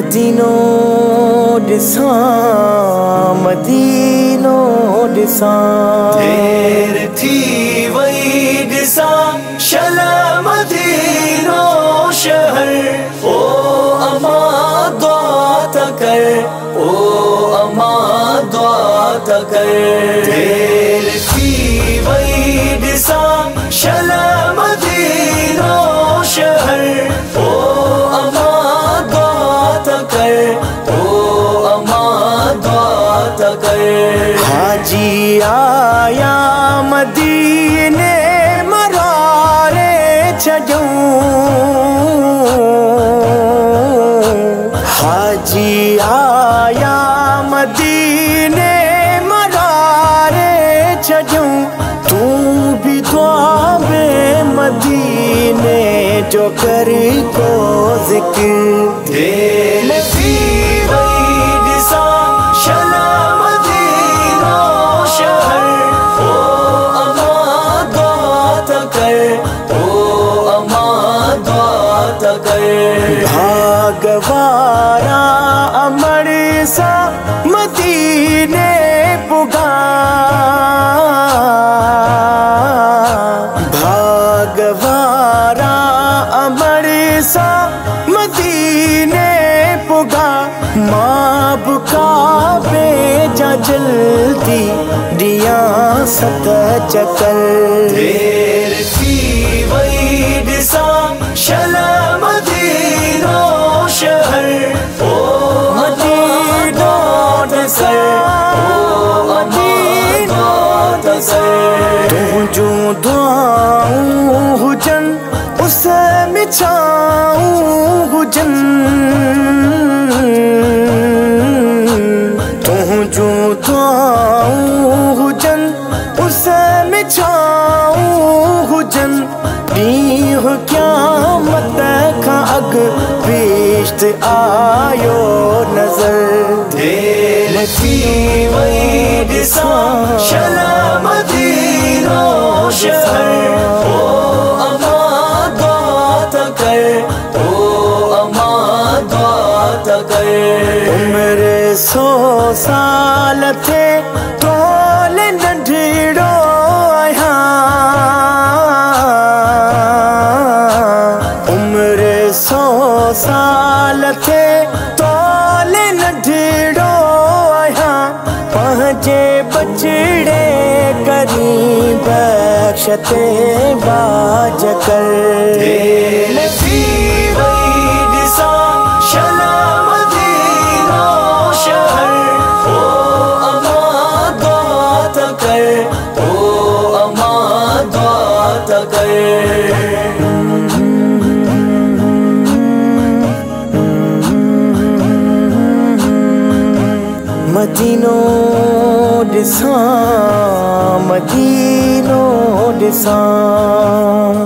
मदीनो ॾिसां मदीनो ॾिसां देर थी वई ॾिसां शल मदीनो शहर ओ अमा दुआ त कर ओ अमा दुआ त कर देर थी वई ॾिसां शल मदीनो शहर ओ अमा दुआ त कर ओ अमा दुआ त कर हाजी आया मदीने मरारे छजूं हाजी आया मदीने मरारे छजूं तू भी दुआ में मदीने जो करी को जिक्र देर थी वई ॾिसां शल मदीनो शहर ओ अमा दुआ त कर ओ अमा दुआ त कर भागवारा अमर सा मदीने पुगा भागवारा अमर सा मदीने पुगा मां बुका बेजा जल्दी दिया सत चकर देर थी वई ॾिसां शल मदीनो शहर ओ मदीनो ॾिसां ओ मदीनो ॾिसां तुझूं दुआऊं हुजन उस में छाऊं हुजन तुझूं दुआऊं हुजन उस में छाऊं हुजन ॾींहुं क़यामत खां अॻु पेश आयो नज़र देर थी वई ॾिसां शल मदीनो शहर ओ अमा दुआ त कर ओ अमा दुआ त कर उम्र 100 साल थे तोल नंढड़ो आहियां उम्र 100 साल थे तोल नंढड़ो आहियां पंहिंजे बछड़े करी बख्शते बाज कर देर थी वई ॾिसां शल मदीनो शहर ओ अमा दुआ त कर ओ अमा दुआ त कर मदीनो ॾिसां मदीनो ॾिसां